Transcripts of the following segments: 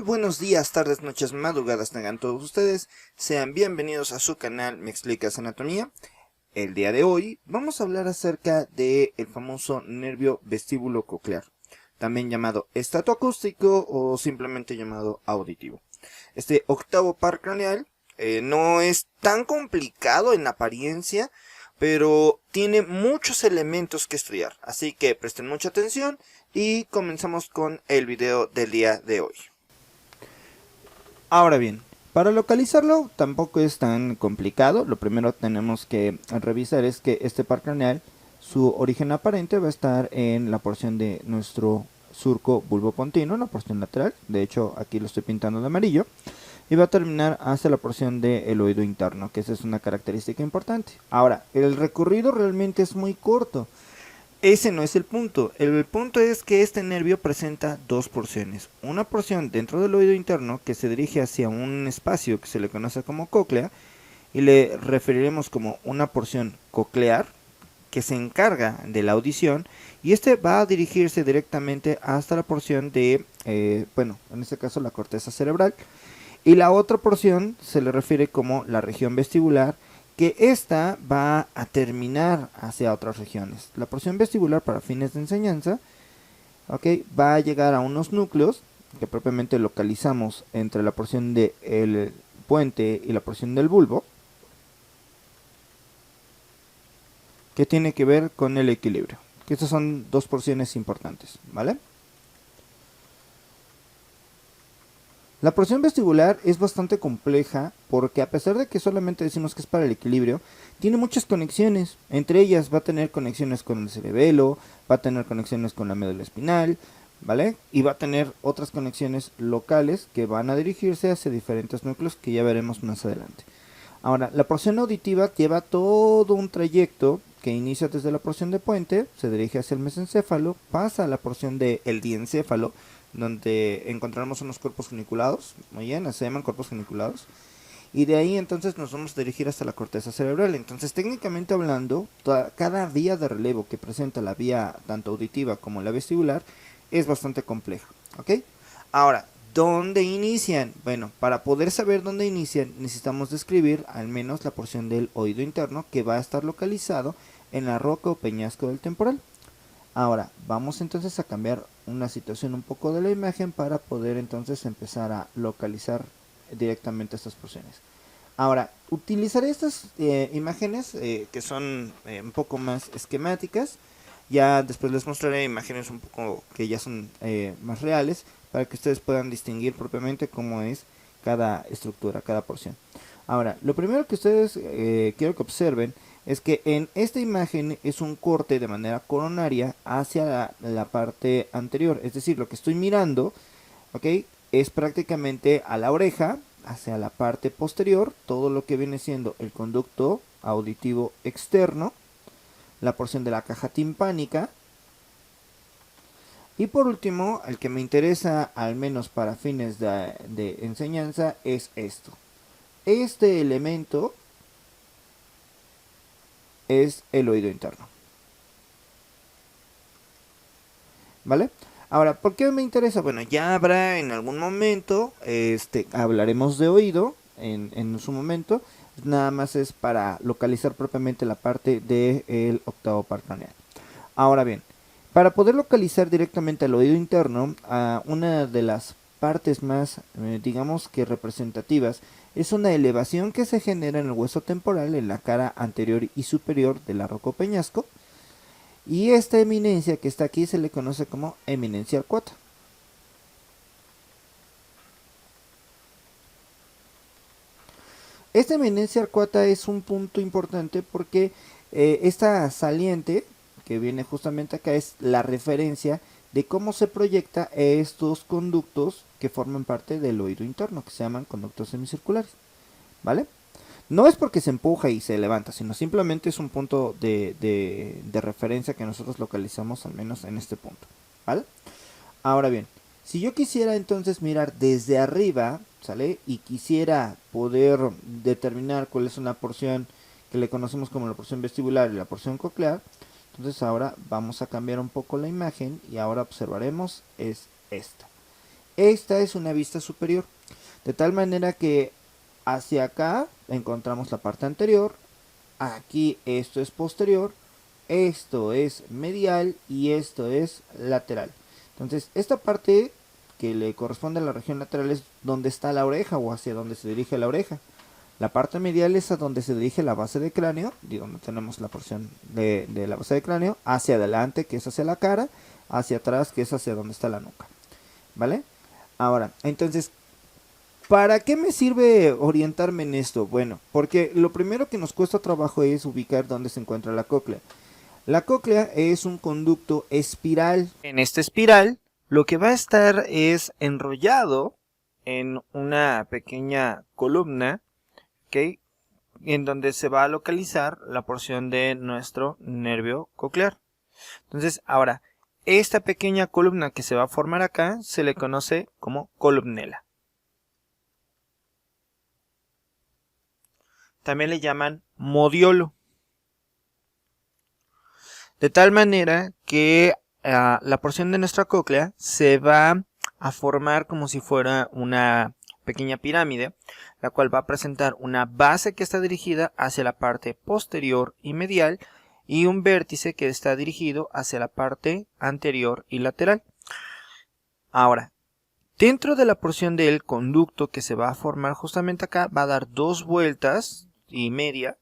buenos días, tardes, noches, madrugadas tengan todos ustedes. Sean bienvenidos a su canal Me Explicas Anatomía. El día de hoy vamos a hablar acerca del famoso nervio vestíbulo coclear, también llamado estatoacústico o simplemente llamado auditivo. Este octavo par craneal no es tan complicado en apariencia, pero tiene muchos elementos que estudiar, así que presten mucha atención y comenzamos con el video del día de hoy. Ahora bien, para localizarlo tampoco es tan complicado. Lo primero que tenemos que revisar es que este par craneal, su origen aparente va a estar en la porción de nuestro surco bulbopontino, en la porción lateral. De hecho, aquí lo estoy pintando de amarillo. Y va a terminar hacia la porción del oído interno, que esa es una característica importante. Ahora, el recorrido realmente es muy corto. Ese no es el punto. El punto es que este nervio presenta dos porciones. Una porción dentro del oído interno que se dirige hacia un espacio que se le conoce como cóclea y le referiremos como una porción coclear que se encarga de la audición, y este va a dirigirse directamente hasta la porción de, en este caso la corteza cerebral, y la otra porción se le refiere como la región vestibular, que esta va a terminar hacia otras regiones. La porción vestibular para fines de enseñanza, va a llegar a unos núcleos que propiamente localizamos entre la porción del puente y la porción del bulbo, que tiene que ver con el equilibrio. Que estas son dos porciones importantes, ¿vale? La porción vestibular es bastante compleja porque, a pesar de que solamente decimos que es para el equilibrio, tiene muchas conexiones. Entre ellas va a tener conexiones con el cerebelo, va a tener conexiones con la médula espinal, ¿vale? Y va a tener otras conexiones locales que van a dirigirse hacia diferentes núcleos que ya veremos más adelante. Ahora, la porción auditiva lleva todo un trayecto que inicia desde la porción de puente, se dirige hacia el mesencéfalo, pasa a la porción del diencéfalo, donde encontramos unos cuerpos geniculados, muy bien, se llaman cuerpos geniculados, y de ahí entonces nos vamos a dirigir hasta la corteza cerebral. Entonces, técnicamente hablando, cada vía de relevo que presenta la vía tanto auditiva como la vestibular es bastante compleja, ¿ok? Ahora, ¿dónde inician? Bueno, para poder saber dónde inician, necesitamos describir al menos la porción del oído interno que va a estar localizado en la roca o peñasco del temporal. Ahora, vamos entonces a cambiar una situación un poco de la imagen para poder entonces empezar a localizar directamente estas porciones. Ahora, utilizaré estas imágenes que son un poco más esquemáticas. Ya después les mostraré imágenes un poco que ya son más reales, para que ustedes puedan distinguir propiamente cómo es cada estructura, cada porción. Ahora, lo primero que ustedes quiero que observen es que en esta imagen es un corte de manera coronaria hacia la parte anterior. Es decir, lo que estoy mirando, es prácticamente a la oreja, hacia la parte posterior, todo lo que viene siendo el conducto auditivo externo, la porción de la caja timpánica, y por último, el que me interesa al menos para fines de enseñanza es esto. Este elemento es el oído interno, ¿vale? Ahora, ¿por qué me interesa? Bueno, ya habrá en algún momento, hablaremos de oído en su momento. Nada más es para localizar propiamente la parte del octavo par craneal. Ahora bien, para poder localizar directamente al oído interno, una de las partes más, digamos que representativas, es una elevación que se genera en el hueso temporal en la cara anterior y superior de la roca o peñasco, y esta eminencia que está aquí se le conoce como eminencia arcuata. Esta eminencia arcuata es un punto importante porque esta saliente que viene justamente acá es la referencia de cómo se proyecta estos conductos que forman parte del oído interno, que se llaman conductos semicirculares, ¿vale? No es porque se empuja y se levanta, sino simplemente es un punto de referencia que nosotros localizamos al menos en este punto, ¿vale? Ahora bien, si yo quisiera entonces mirar desde arriba, ¿sale? Y quisiera poder determinar cuál es una porción que le conocemos como la porción vestibular y la porción coclear, entonces ahora vamos a cambiar un poco la imagen y ahora observaremos es esta. Esta es una vista superior, de tal manera que hacia acá encontramos la parte anterior, aquí esto es posterior, esto es medial y esto es lateral. Entonces esta parte que le corresponde a la región lateral es donde está la oreja o hacia donde se dirige la oreja. La parte medial es a donde se dirige la base de cráneo, y donde tenemos la porción de la base de cráneo, hacia adelante que es hacia la cara, hacia atrás que es hacia donde está la nuca. ¿Vale? Ahora, entonces, ¿para qué me sirve orientarme en esto? Bueno, porque lo primero que nos cuesta trabajo es ubicar dónde se encuentra la cóclea. La cóclea es un conducto espiral. En esta espiral, lo que va a estar es enrollado en una pequeña columna, ¿ok?, en donde se va a localizar la porción de nuestro nervio coclear. Entonces, ahora, esta pequeña columna que se va a formar acá se le conoce como columnela. También le llaman modiolo. De tal manera que la porción de nuestra cóclea se va a formar como si fuera una pequeña pirámide, la cual va a presentar una base que está dirigida hacia la parte posterior y medial y un vértice que está dirigido hacia la parte anterior y lateral. Ahora, dentro de la porción del conducto que se va a formar justamente acá, va a dar 2 vueltas y media.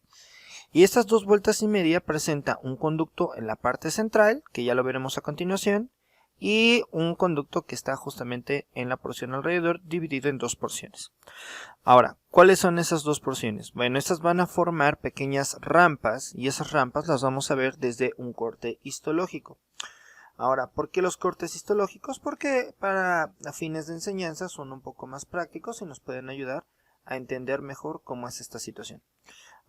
Y estas 2 vueltas y media presenta un conducto en la parte central, que ya lo veremos a continuación, y un conducto que está justamente en la porción alrededor, dividido en 2 porciones. Ahora, ¿cuáles son esas 2 porciones? Bueno, estas van a formar pequeñas rampas, y esas rampas las vamos a ver desde un corte histológico. Ahora, ¿por qué los cortes histológicos? Porque para fines de enseñanza son un poco más prácticos y nos pueden ayudar a entender mejor cómo es esta situación.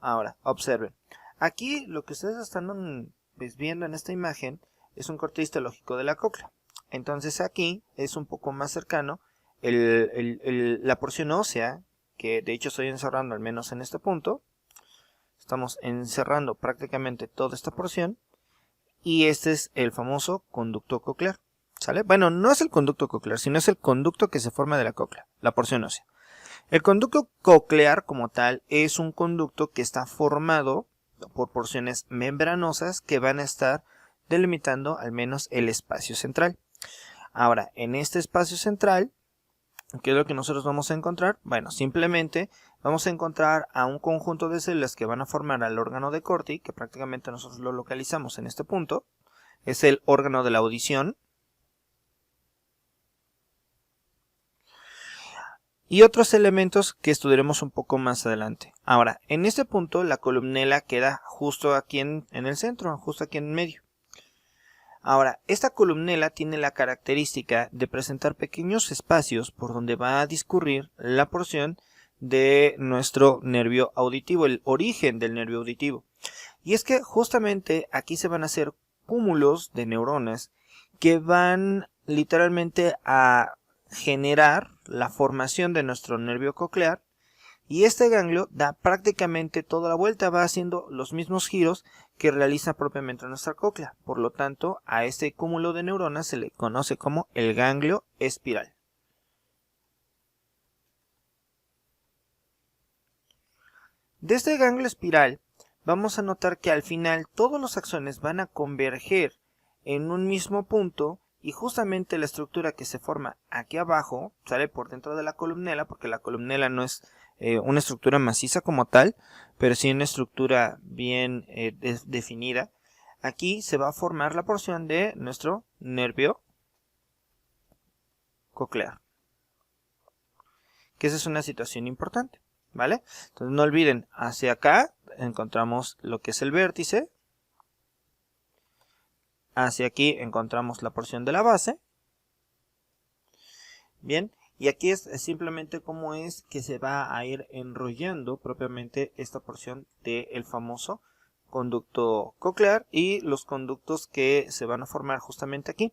Ahora, observen. Aquí lo que ustedes están viendo en esta imagen es un corte histológico de la cóclea. Entonces aquí es un poco más cercano la porción ósea, que de hecho estoy encerrando al menos en este punto. Estamos encerrando prácticamente toda esta porción. Y este es el famoso conducto coclear. ¿Sale? Bueno, no es el conducto coclear, sino es el conducto que se forma de la cóclea, la porción ósea. El conducto coclear como tal es un conducto que está formado por porciones membranosas que van a estar delimitando al menos el espacio central. Ahora, en este espacio central, ¿qué es lo que nosotros vamos a encontrar? Bueno, simplemente vamos a encontrar a un conjunto de células que van a formar al órgano de Corti, que prácticamente nosotros lo localizamos en este punto. Es el órgano de la audición. Y otros elementos que estudiaremos un poco más adelante. Ahora, en este punto la columnela queda justo aquí en el centro, justo aquí en medio. Ahora, esta columnela tiene la característica de presentar pequeños espacios por donde va a discurrir la porción de nuestro nervio auditivo, el origen del nervio auditivo. Y es que justamente aquí se van a hacer cúmulos de neuronas que van literalmente a generar la formación de nuestro nervio coclear, y este ganglio da prácticamente toda la vuelta, va haciendo los mismos giros que realiza propiamente nuestra cóclea. Por lo tanto, a este cúmulo de neuronas se le conoce como el ganglio espiral. De este ganglio espiral vamos a notar que al final todos los axones van a converger en un mismo punto, y justamente la estructura que se forma aquí abajo sale por dentro de la columnela, porque la columnela no es una estructura maciza como tal, pero sí una estructura bien definida. Aquí se va a formar la porción de nuestro nervio coclear, que esa es una situación importante, ¿vale? Entonces no olviden, hacia acá encontramos lo que es el vértice, hacia aquí encontramos la porción de la base. Bien, y aquí es simplemente cómo es que se va a ir enrollando propiamente esta porción del famoso conducto coclear y los conductos que se van a formar justamente aquí.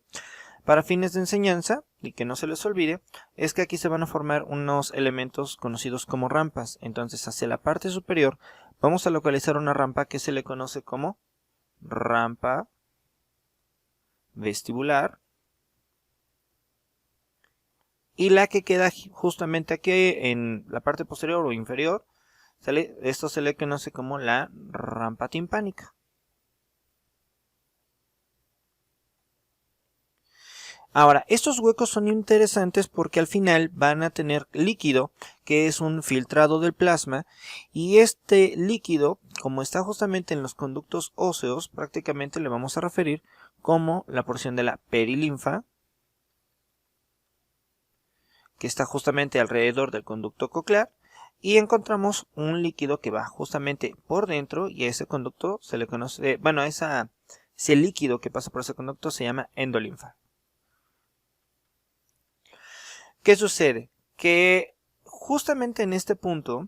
Para fines de enseñanza, y que no se les olvide, es que aquí se van a formar unos elementos conocidos como rampas. Entonces, hacia la parte superior vamos a localizar una rampa que se le conoce como rampa vestibular. y la que queda justamente aquí en la parte posterior o inferior, esto se le conoce como la rampa timpánica. Ahora, estos huecos son interesantes porque al final van a tener líquido, que es un filtrado del plasma, y este líquido, como está justamente en los conductos óseos, prácticamente le vamos a referir como la porción de la perilinfa, que está justamente alrededor del conducto coclear, y encontramos un líquido que va justamente por dentro, y a ese conducto se le conoce, bueno, ese líquido que pasa por ese conducto se llama endolinfa. ¿Qué sucede? Que justamente en este punto,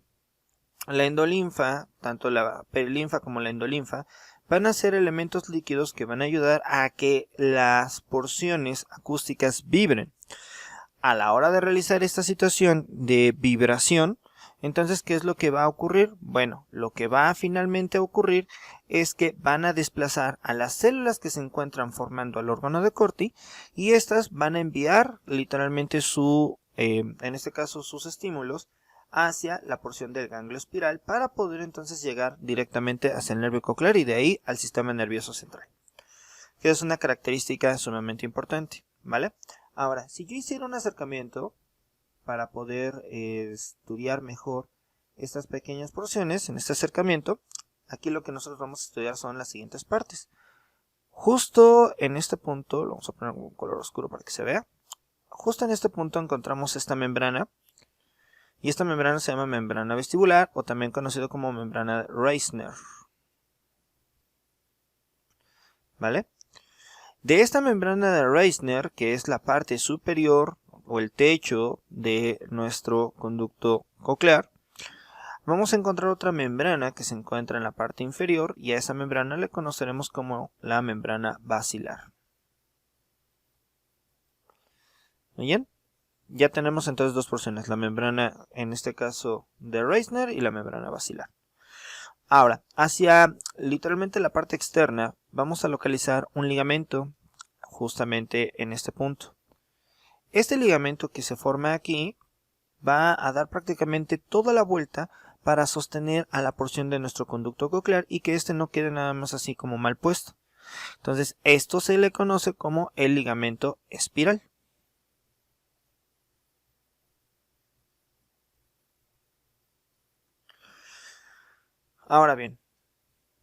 la endolinfa, tanto la perilinfa como la endolinfa, van a ser elementos líquidos que van a ayudar a que las porciones acústicas vibren. A la hora de realizar esta situación de vibración, entonces, ¿qué es lo que va a ocurrir? Bueno, lo que va a finalmente ocurrir es que van a desplazar a las células que se encuentran formando el órgano de Corti, y estas van a enviar literalmente en este caso sus estímulos hacia la porción del ganglio espiral para poder entonces llegar directamente hacia el nervio coclear y de ahí al sistema nervioso central, que es una característica sumamente importante, ¿vale? Ahora, si yo hiciera un acercamiento para poder estudiar mejor estas pequeñas porciones en este acercamiento, aquí lo que nosotros vamos a estudiar son las siguientes partes. Justo en este punto, lo vamos a poner un color oscuro para que se vea, justo en este punto encontramos esta membrana, y esta membrana se llama membrana vestibular o también conocido como membrana de Reissner, ¿vale? De esta membrana de Reissner, que es la parte superior o el techo de nuestro conducto coclear, vamos a encontrar otra membrana que se encuentra en la parte inferior, y a esa membrana le conoceremos como la membrana basilar. ¿Muy bien? Ya tenemos entonces dos porciones, la membrana en este caso de Reissner y la membrana basilar. Ahora, hacia literalmente la parte externa vamos a localizar un ligamento justamente en este punto. Este ligamento que se forma aquí va a dar prácticamente toda la vuelta para sostener a la porción de nuestro conducto coclear y que este no quede nada más así como mal puesto. Entonces, esto se le conoce como el ligamento espiral. Ahora bien,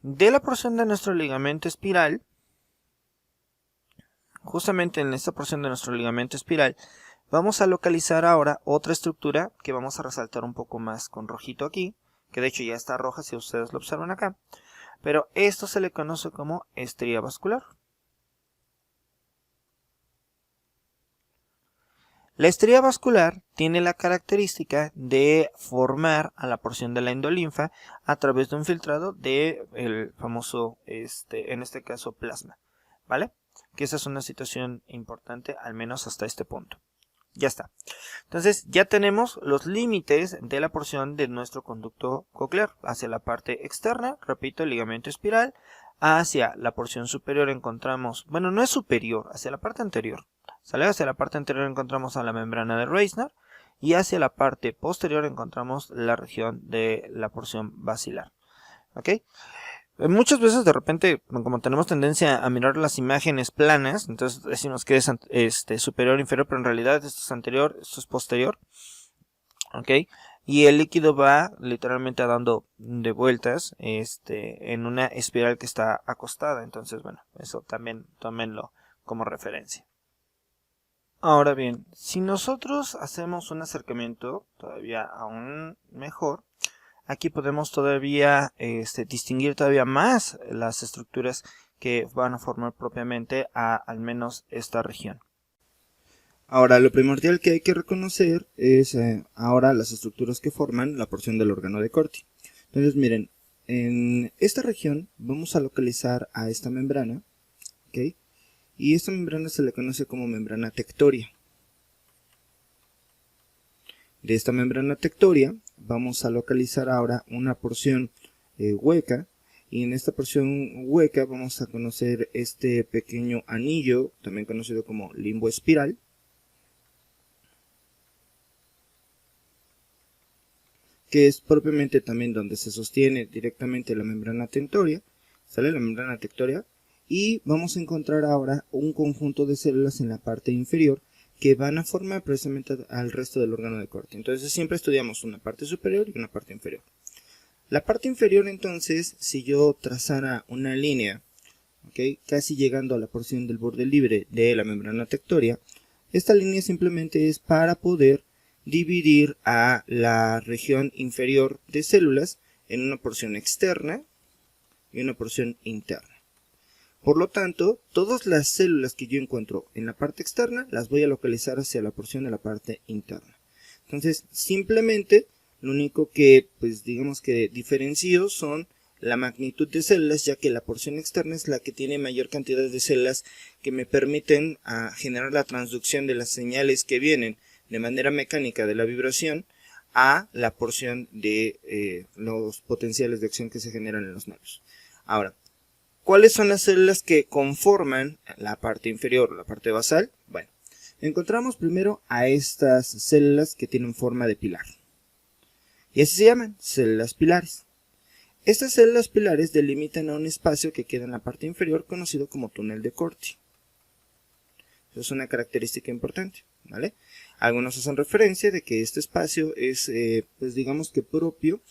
de la porción de nuestro ligamento espiral, justamente en esta porción de nuestro ligamento espiral, vamos a localizar ahora otra estructura que vamos a resaltar un poco más con rojito aquí, que de hecho ya está roja si ustedes lo observan acá, pero esto se le conoce como estría vascular. La estría vascular tiene la característica de formar a la porción de la endolinfa a través de un filtrado del famoso, en este caso, plasma, ¿vale? Que esa es una situación importante, al menos hasta este punto. Ya está. Entonces ya tenemos los límites de la porción de nuestro conducto coclear. Hacia la parte externa, repito, el ligamento espiral. Hacia la porción superior encontramos, bueno, no es superior, hacia la parte anterior. ¿Sale? Hacia la parte anterior encontramos a la membrana de Reissner. Y hacia la parte posterior encontramos la región de la porción basilar. ¿Ok? Muchas veces de repente, como tenemos tendencia a mirar las imágenes planas, entonces decimos que es superior o inferior, pero en realidad esto es anterior, esto es posterior. ¿Ok? Y el líquido va literalmente dando de vueltas en una espiral que está acostada. Entonces, bueno, eso también tómenlo como referencia. Ahora bien, si nosotros hacemos un acercamiento todavía aún mejor, aquí podemos todavía distinguir todavía más las estructuras que van a formar propiamente al menos esta región. Ahora, lo primordial que hay que reconocer es ahora las estructuras que forman la porción del órgano de Corti. Entonces, miren, en esta región vamos a localizar a esta membrana, ¿ok? Y esta membrana se le conoce como membrana tectoria. De esta membrana tectoria vamos a localizar ahora una porción hueca, y en esta porción hueca vamos a conocer este pequeño anillo, también conocido como limbo espiral. que es propiamente también donde se sostiene directamente la membrana tectoria, ¿sale? La membrana tectoria. Y vamos a encontrar ahora un conjunto de células en la parte inferior que van a formar precisamente al resto del órgano de Corti. Entonces siempre estudiamos una parte superior y una parte inferior. La parte inferior, entonces, si yo trazara una línea, ¿okay?, casi llegando a la porción del borde libre de la membrana tectoria, esta línea simplemente es para poder dividir a la región inferior de células en una porción externa y una porción interna. Por lo tanto, todas las células que yo encuentro en la parte externa las voy a localizar hacia la porción de la parte interna. Entonces, simplemente lo único que, pues digamos que diferencio son la magnitud de células, ya que la porción externa es la que tiene mayor cantidad de células que me permiten generar la transducción de las señales que vienen de manera mecánica de la vibración a la porción de los potenciales de acción que se generan en los nervios. Ahora, ¿cuáles son las células que conforman la parte inferior, la parte basal? Bueno, encontramos primero a estas células que tienen forma de pilar. Y así se llaman, células pilares. Estas células pilares delimitan a un espacio que queda en la parte inferior conocido como túnel de Corti. Eso es una característica importante, ¿vale? Algunos hacen referencia de que este espacio es, pues digamos que propio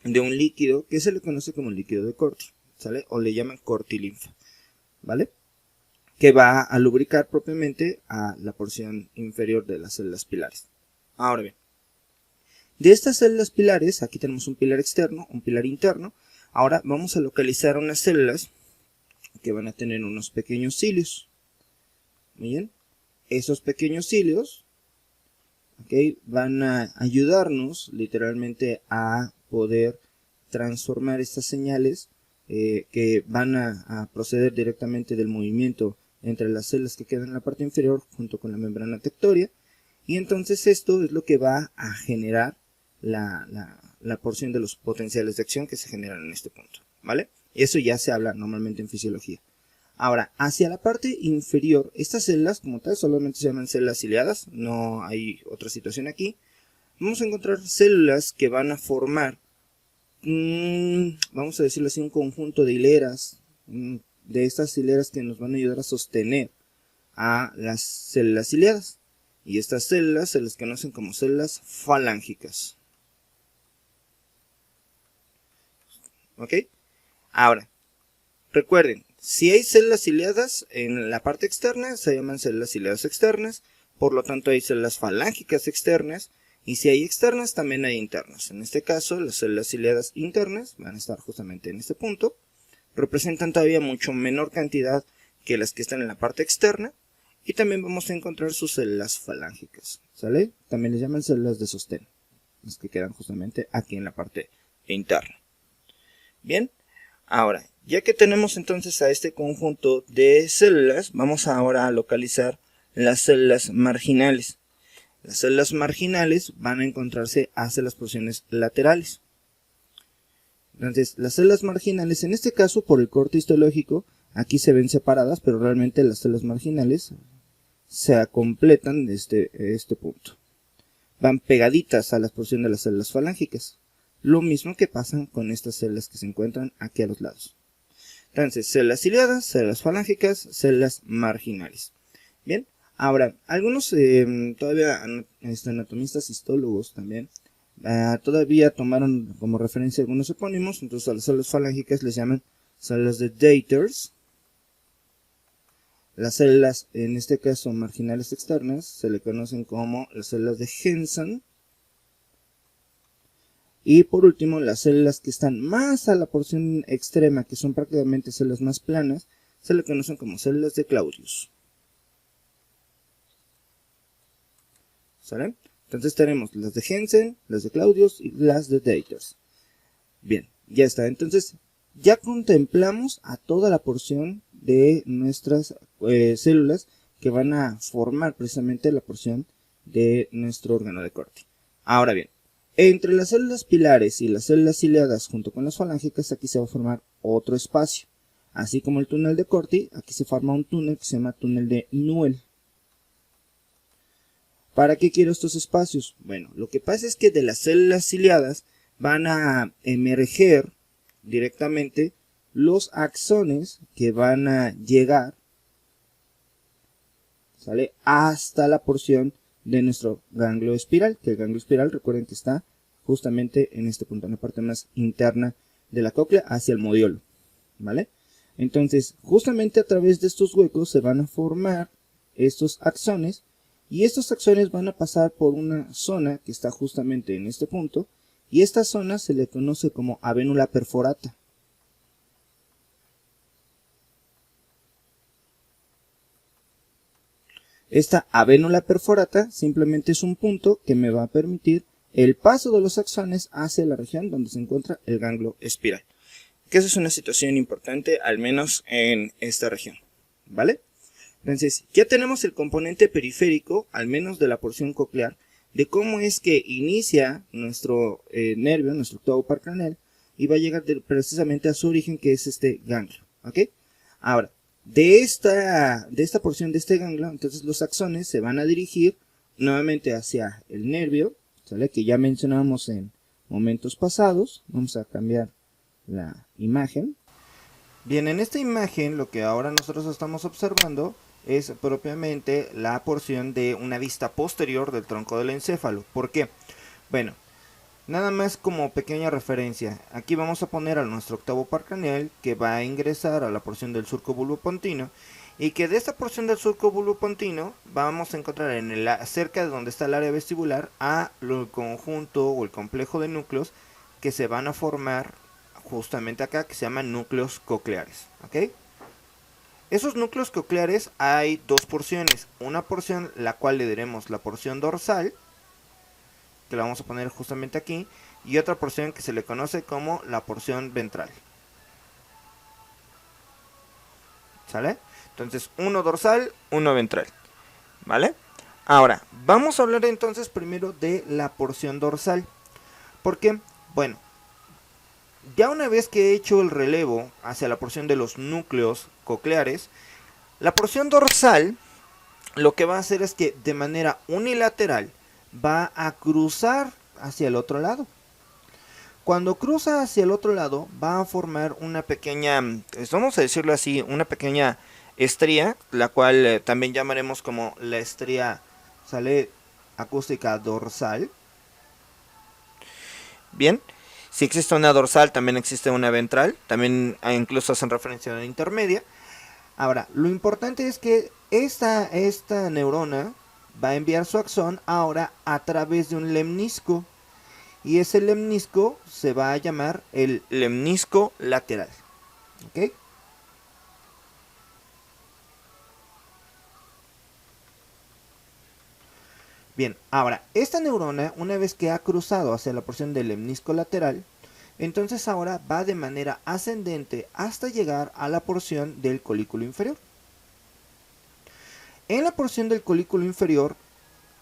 de un líquido que se le conoce como líquido de Corti, ¿sale? O le llaman cortilinfa, ¿vale? Que va a lubricar propiamente a la porción inferior de las células pilares. Ahora bien, de estas células pilares, aquí tenemos un pilar externo, un pilar interno. Ahora vamos a localizar unas células que van a tener unos pequeños cilios. Muy bien, esos pequeños cilios, ¿okay?, van a ayudarnos literalmente a poder transformar estas señales que van a proceder directamente del movimiento entre las células que quedan en la parte inferior junto con la membrana tectoria, y entonces esto es lo que va a generar la porción de los potenciales de acción que se generan en este punto, ¿vale? Eso ya se habla normalmente en fisiología. Ahora, hacia la parte inferior, estas células como tal solamente se llaman células ciliadas, no hay otra situación aquí. Vamos a encontrar células que van a formar, vamos a decirlo así, un conjunto de hileras, de estas hileras que nos van a ayudar a sostener a las células ciliadas. Y estas células se les conocen como células falángicas. ¿Ok? Ahora, recuerden, si hay células ciliadas en la parte externa, se llaman células ciliadas externas. Por lo tanto, hay células falángicas externas. Y si hay externas, también hay internas. En este caso, las células ciliadas internas van a estar justamente en este punto. Representan todavía mucho menor cantidad que las que están en la parte externa. Y también vamos a encontrar sus células falángicas, ¿sale? También les llaman células de sostén, las que quedan justamente aquí en la parte interna. Bien, ahora, ya que tenemos entonces a este conjunto de células, vamos ahora a localizar las células marginales. Las células marginales van a encontrarse hacia las porciones laterales. Entonces, las células marginales, en este caso por el corte histológico, aquí se ven separadas, pero realmente las células marginales se completan desde este punto. Van pegaditas a la porción de las células falángicas. Lo mismo que pasa con estas células que se encuentran aquí a los lados. Entonces, células ciliadas, células falángicas, células marginales. Bien, ahora, algunos todavía anatomistas histólogos también todavía tomaron como referencia algunos epónimos. Entonces a las células falángicas les llaman células de Dayters. Las células, en este caso marginales externas, se le conocen como las células de Henson. Y por último, las células que están más a la porción extrema, que son prácticamente células más planas, se le conocen como células de Claudius. ¿Sale? Entonces tenemos las de Henson, las de Claudius y las de Dayters. Bien, ya está. Entonces ya contemplamos a toda la porción de nuestras células que van a formar precisamente la porción de nuestro órgano de Corti. Ahora bien, entre las células pilares y las células ciliadas junto con las falángicas, aquí se va a formar otro espacio. Así como el túnel de Corti, aquí se forma un túnel que se llama túnel de Newell. ¿Para qué quiero estos espacios? Bueno, lo que pasa es que de las células ciliadas van a emerger directamente los axones que van a llegar, ¿sale?, hasta la porción de nuestro ganglio espiral, que el ganglio espiral, recuerden que está justamente en este punto, en la parte más interna de la cóclea hacia el modiolo, ¿vale? Entonces, justamente a través de estos huecos se van a formar estos axones, y estos axones van a pasar por una zona que está justamente en este punto, y esta zona se le conoce como avénula perforata. Esta avénula perforata simplemente es un punto que me va a permitir el paso de los axones hacia la región donde se encuentra el ganglio espiral. Que esa es una situación importante, al menos en esta región, ¿vale? Entonces, ya tenemos el componente periférico, al menos de la porción coclear, de cómo es que inicia nuestro nervio, nuestro octavo par craneal, y va a llegar precisamente a su origen, que es este ganglio, ¿ok? Ahora, de esta porción de este ganglio, entonces los axones se van a dirigir nuevamente hacia el nervio, ¿sale?, que ya mencionamos en momentos pasados. Vamos a cambiar la imagen. Bien, en esta imagen lo que ahora nosotros estamos observando es propiamente la porción de una vista posterior del tronco del encéfalo. ¿Por qué? Bueno, nada más como pequeña referencia, aquí vamos a poner a nuestro octavo par craneal, que va a ingresar a la porción del surco bulbopontino, y que de esta porción del surco bulbopontino vamos a encontrar cerca de donde está el área vestibular el conjunto o el complejo de núcleos que se van a formar justamente acá, que se llaman núcleos cocleares, ¿ok? Esos núcleos cocleares hay dos porciones, una porción la cual le diremos la porción dorsal, que la vamos a poner justamente aquí, y otra porción que se le conoce como la porción ventral, ¿sale? Entonces, uno dorsal, uno ventral, ¿vale? Ahora, vamos a hablar entonces primero de la porción dorsal. ¿Por qué? Bueno, ya una vez que he hecho el relevo hacia la porción de los núcleos cocleares, la porción dorsal lo que va a hacer es que de manera unilateral va a cruzar hacia el otro lado. Cuando cruza hacia el otro lado va a formar una pequeña, vamos a decirlo así, una pequeña estría, la cual también llamaremos como la estría, ¿sale?, acústica dorsal. Bien, si existe una dorsal, también existe una ventral, también incluso hacen referencia a una intermedia. Ahora, lo importante es que esta neurona va a enviar su axón ahora a través de un lemnisco, y ese lemnisco se va a llamar el lemnisco lateral, ¿ok? Bien, ahora, esta neurona, una vez que ha cruzado hacia la porción del lemnisco lateral, entonces ahora va de manera ascendente hasta llegar a la porción del colículo inferior. En la porción del colículo inferior,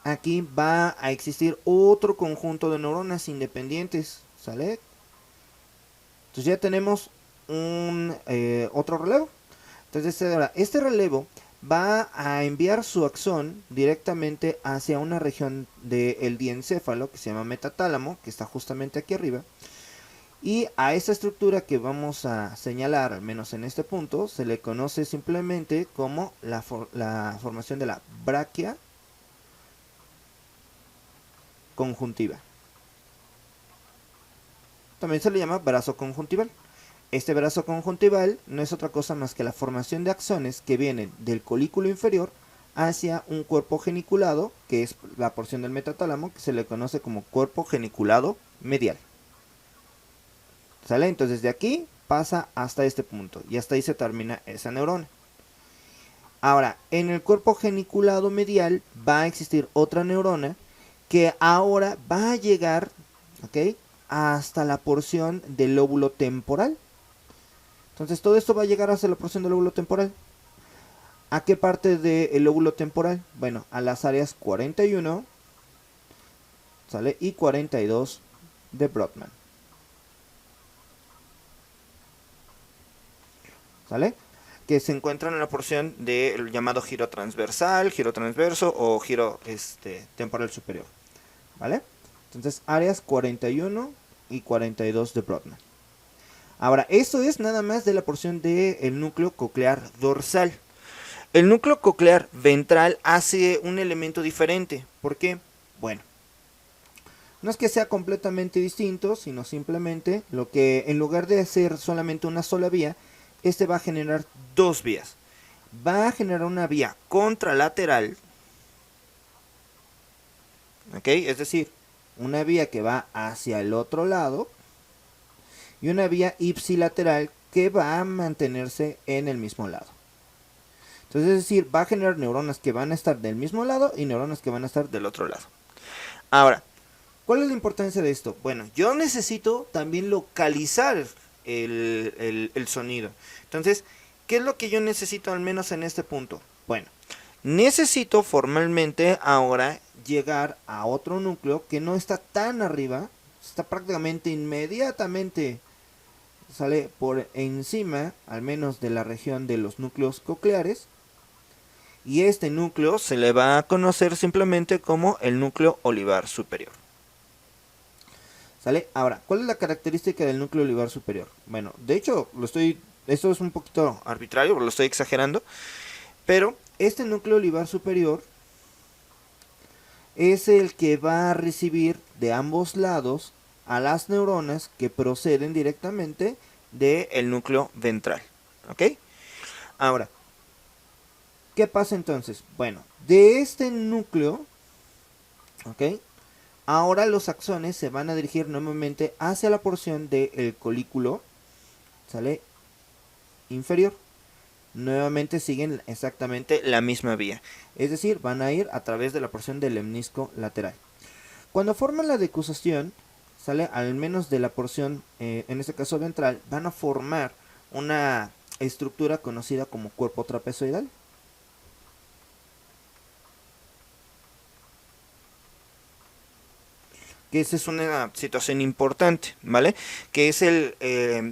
aquí va a existir otro conjunto de neuronas independientes, ¿sale? Entonces ya tenemos otro relevo. Entonces ahora, este relevo va a enviar su axón directamente hacia una región del diencéfalo que se llama metatálamo, que está justamente aquí arriba. Y a esta estructura que vamos a señalar, al menos en este punto, se le conoce simplemente como la formación de la bráquea conjuntiva. También se le llama brazo conjuntival. Este brazo conjuntival no es otra cosa más que la formación de axones que vienen del colículo inferior hacia un cuerpo geniculado, que es la porción del metatálamo, que se le conoce como cuerpo geniculado medial. ¿Sale? Entonces de aquí pasa hasta este punto y hasta ahí se termina esa neurona. Ahora, en el cuerpo geniculado medial va a existir otra neurona que ahora va a llegar, ¿ok?, hasta la porción del lóbulo temporal. Entonces todo esto va a llegar hasta la porción del lóbulo temporal. ¿A qué parte del lóbulo temporal? Bueno, a las áreas 41, ¿sale?, y 42 de Brodmann. ¿Sale? que se encuentran en la porción del llamado giro transversal, giro transverso o giro temporal superior, ¿vale? Entonces áreas 41 y 42 de Brodmann. Ahora, esto es nada más de la porción del núcleo coclear dorsal. El núcleo coclear ventral hace un elemento diferente. ¿Por qué? Bueno, no es que sea completamente distinto, sino simplemente lo que en lugar de hacer solamente una sola vía, va a generar dos vías. Va a generar una vía contralateral, ¿ok? Es decir, una vía que va hacia el otro lado y una vía ipsilateral que va a mantenerse en el mismo lado. Entonces, es decir, va a generar neuronas que van a estar del mismo lado y neuronas que van a estar del otro lado. Ahora, ¿cuál es la importancia de esto? Bueno, yo necesito también localizar el sonido. Entonces, ¿qué es lo que yo necesito al menos en este punto? Bueno, necesito formalmente ahora llegar a otro núcleo que no está tan arriba, está prácticamente inmediatamente, sale por encima, al menos de la región de los núcleos cocleares. Y este núcleo se le va a conocer simplemente como el núcleo olivar superior. ¿Sale? Ahora, ¿cuál es la característica del núcleo olivar superior? Bueno, de hecho, esto es un poquito arbitrario, lo estoy exagerando, pero este núcleo olivar superior es el que va a recibir de ambos lados a las neuronas que proceden directamente del núcleo ventral. ¿Ok? Ahora, ¿qué pasa entonces? Bueno, de este núcleo, ¿ok? Ahora los axones se van a dirigir nuevamente hacia la porción del colículo, ¿sale? Inferior. Nuevamente siguen exactamente la misma vía. Es decir, van a ir a través de la porción del lemnisco lateral. Cuando forman la decusación, ¿sale? Al menos de la porción, en este caso ventral, van a formar una estructura conocida como cuerpo trapezoidal. Que esa es una situación importante, ¿vale? Que es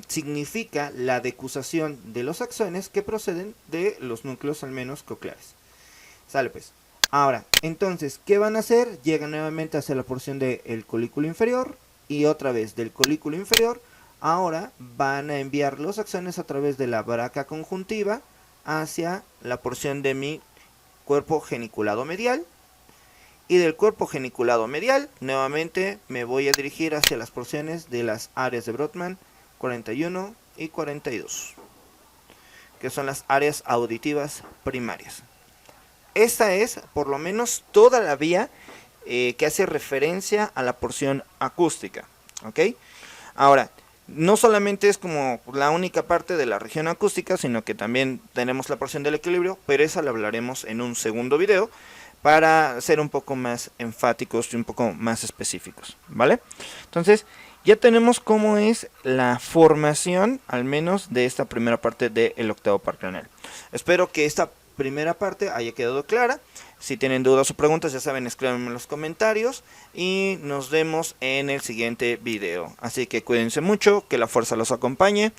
significa la decusación de los axones que proceden de los núcleos al menos cocleares. Sale pues. Ahora, entonces, ¿qué van a hacer? Llegan nuevamente hacia la porción del colículo inferior y otra vez del colículo inferior. Ahora van a enviar los axones a través de la braca conjuntiva hacia la porción de mi cuerpo geniculado medial. Y del cuerpo geniculado medial, nuevamente me voy a dirigir hacia las porciones de las áreas de Brodmann 41 y 42, que son las áreas auditivas primarias. Esta es, por lo menos, toda la vía que hace referencia a la porción acústica. ¿Ok? Ahora, no solamente es como la única parte de la región acústica, sino que también tenemos la porción del equilibrio, pero esa la hablaremos en un segundo video, para ser un poco más enfáticos y un poco más específicos, ¿vale? Entonces, ya tenemos cómo es la formación, al menos, de esta primera parte del octavo par craneal. Espero que esta primera parte haya quedado clara. Si tienen dudas o preguntas, ya saben, escríbanme en los comentarios y nos vemos en el siguiente video. Así que cuídense mucho, que la fuerza los acompañe.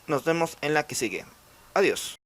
Nos vemos en la que sigue. Adiós.